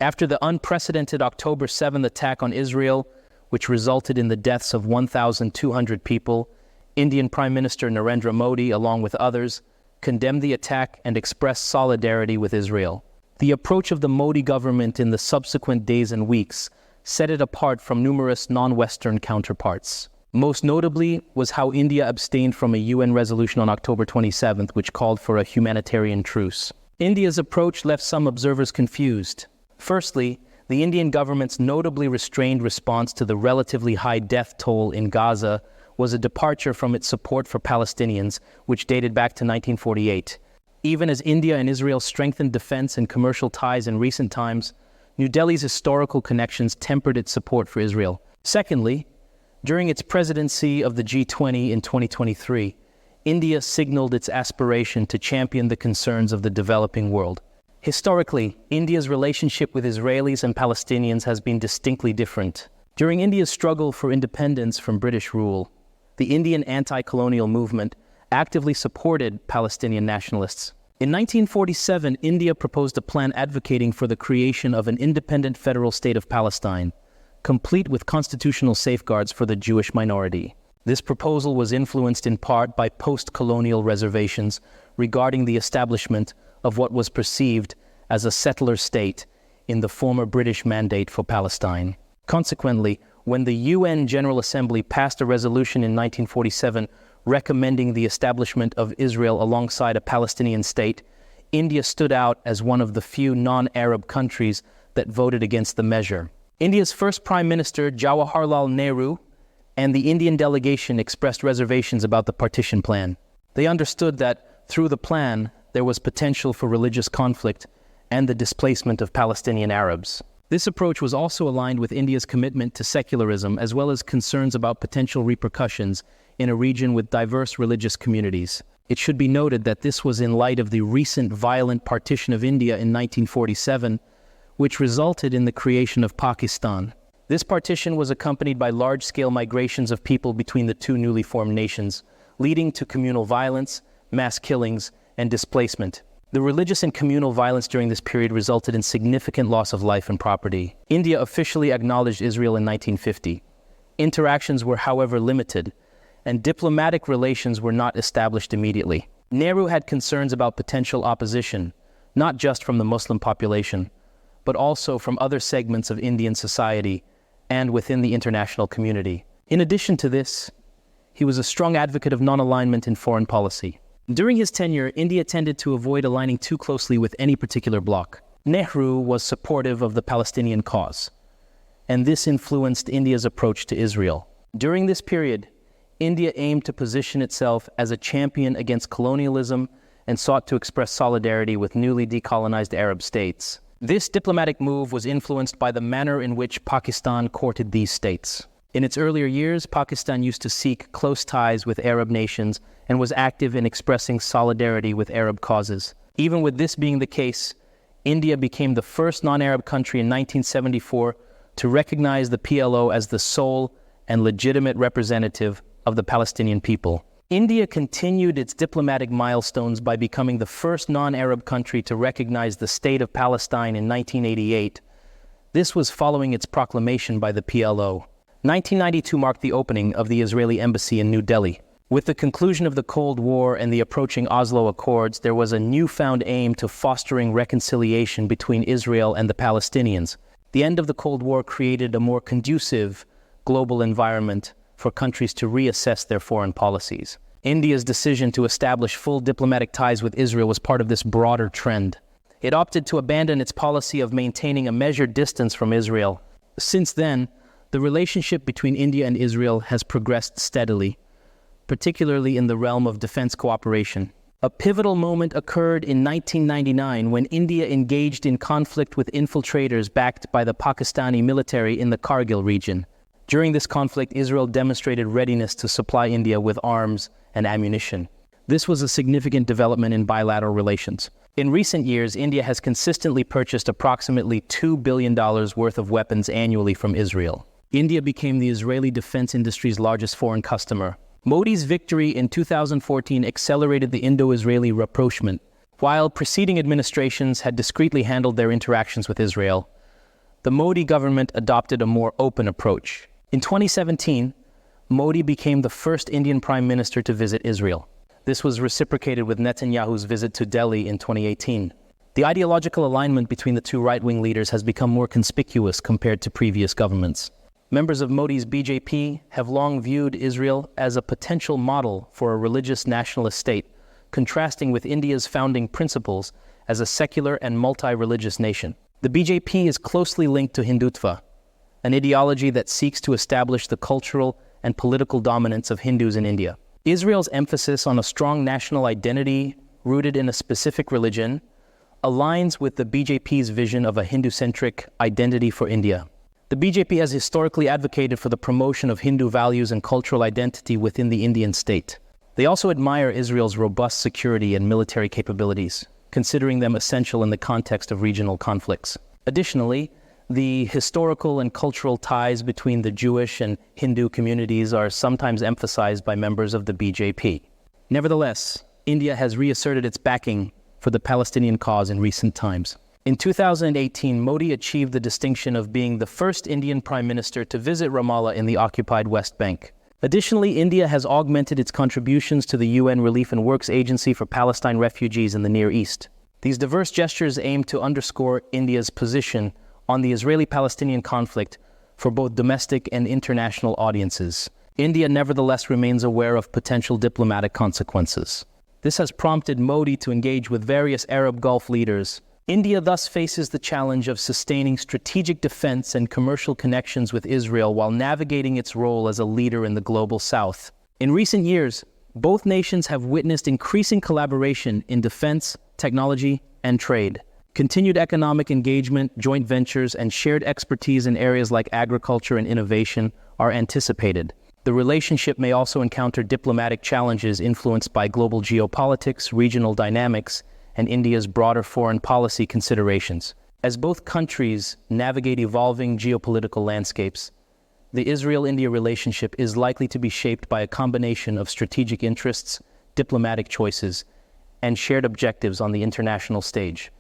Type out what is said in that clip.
After the unprecedented October 7th attack on Israel, which resulted in the deaths of 1,200 people, Indian Prime Minister Narendra Modi, along with others, condemned the attack and expressed solidarity with Israel. The approach of the Modi government in the subsequent days and weeks set it apart from numerous non-Western counterparts. Most notably was how India abstained from a UN resolution on October 27th, which called for a humanitarian truce. India's approach left some observers confused. Firstly, the Indian government's notably restrained response to the relatively high death toll in Gaza was a departure from its support for Palestinians, which dated back to 1948. Even as India and Israel strengthened defense and commercial ties in recent times, New Delhi's historical connections tempered its support for Israel. Secondly, during its presidency of the G20 in 2023, India signaled its aspiration to champion the concerns of the developing world. Historically, India's relationship with Israelis and Palestinians has been distinctly different. During India's struggle for independence from British rule, the Indian anti-colonial movement actively supported Palestinian nationalists. In 1947, India proposed a plan advocating for the creation of an independent federal state of Palestine, complete with constitutional safeguards for the Jewish minority. This proposal was influenced in part by post-colonial reservations regarding the establishment of what was perceived as a settler state in the former British Mandate for Palestine. Consequently, when the UN General Assembly passed a resolution in 1947 recommending the establishment of Israel alongside a Palestinian state, India stood out as one of the few non-Arab countries that voted against the measure. India's first Prime Minister, Jawaharlal Nehru, and the Indian delegation expressed reservations about the partition plan. They understood that through the plan, there was potential for religious conflict and the displacement of Palestinian Arabs. This approach was also aligned with India's commitment to secularism, as well as concerns about potential repercussions in a region with diverse religious communities. It should be noted that this was in light of the recent violent partition of India in 1947, which resulted in the creation of Pakistan. This partition was accompanied by large-scale migrations of people between the two newly formed nations, leading to communal violence, mass killings, and displacement. The religious and communal violence during this period resulted in significant loss of life and property. India officially acknowledged Israel in 1950. Interactions were, however, limited, and diplomatic relations were not established immediately. Nehru had concerns about potential opposition, not just from the Muslim population, but also from other segments of Indian society and within the international community. In addition to this, he was a strong advocate of non-alignment in foreign policy. During his tenure, India tended to avoid aligning too closely with any particular bloc. Nehru was supportive of the Palestinian cause, and this influenced India's approach to Israel. During this period, India aimed to position itself as a champion against colonialism and sought to express solidarity with newly decolonized Arab states. This diplomatic move was influenced by the manner in which Pakistan courted these states. In its earlier years, Pakistan used to seek close ties with Arab nations and was active in expressing solidarity with Arab causes. Even with this being the case, India became the first non-Arab country in 1974 to recognize the PLO as the sole and legitimate representative of the Palestinian people. India continued its diplomatic milestones by becoming the first non-Arab country to recognize the State of Palestine in 1988. This was following its proclamation by the PLO. 1992 marked the opening of the Israeli embassy in New Delhi. With the conclusion of the Cold War and the approaching Oslo Accords, there was a newfound aim to fostering reconciliation between Israel and the Palestinians. The end of the Cold War created a more conducive global environment for countries to reassess their foreign policies. India's decision to establish full diplomatic ties with Israel was part of this broader trend. It opted to abandon its policy of maintaining a measured distance from Israel. Since then, the relationship between India and Israel has progressed steadily, particularly in the realm of defense cooperation. A pivotal moment occurred in 1999 when India engaged in conflict with infiltrators backed by the Pakistani military in the Kargil region. During this conflict, Israel demonstrated readiness to supply India with arms and ammunition. This was a significant development in bilateral relations. In recent years, India has consistently purchased approximately $2 billion worth of weapons annually from Israel. India became the Israeli defense industry's largest foreign customer. Modi's victory in 2014 accelerated the Indo-Israeli rapprochement. While preceding administrations had discreetly handled their interactions with Israel, the Modi government adopted a more open approach. In 2017, Modi became the first Indian prime minister to visit Israel. This was reciprocated with Netanyahu's visit to Delhi in 2018. The ideological alignment between the two right-wing leaders has become more conspicuous compared to previous governments. Members of Modi's BJP have long viewed Israel as a potential model for a religious nationalist state, contrasting with India's founding principles as a secular and multi-religious nation. The BJP is closely linked to Hindutva, an ideology that seeks to establish the cultural and political dominance of Hindus in India. Israel's emphasis on a strong national identity rooted in a specific religion aligns with the BJP's vision of a Hindu-centric identity for India. The BJP has historically advocated for the promotion of Hindu values and cultural identity within the Indian state. They also admire Israel's robust security and military capabilities, considering them essential in the context of regional conflicts. Additionally, the historical and cultural ties between the Jewish and Hindu communities are sometimes emphasized by members of the BJP. Nevertheless, India has reasserted its backing for the Palestinian cause in recent times. In 2018, Modi achieved the distinction of being the first Indian prime minister to visit Ramallah in the occupied West Bank. Additionally, India has augmented its contributions to the UN Relief and Works Agency for Palestine refugees in the Near East. These diverse gestures aim to underscore India's position on the Israeli-Palestinian conflict for both domestic and international audiences. India nevertheless remains aware of potential diplomatic consequences. This has prompted Modi to engage with various Arab Gulf leaders. India thus faces the challenge of sustaining strategic defense and commercial connections with Israel while navigating its role as a leader in the global south. In recent years, both nations have witnessed increasing collaboration in defense, technology, and trade. Continued economic engagement, joint ventures, and shared expertise in areas like agriculture and innovation are anticipated. The relationship may also encounter diplomatic challenges influenced by global geopolitics, regional dynamics, and India's broader foreign policy considerations. As both countries navigate evolving geopolitical landscapes, the Israel-India relationship is likely to be shaped by a combination of strategic interests, diplomatic choices, and shared objectives on the international stage.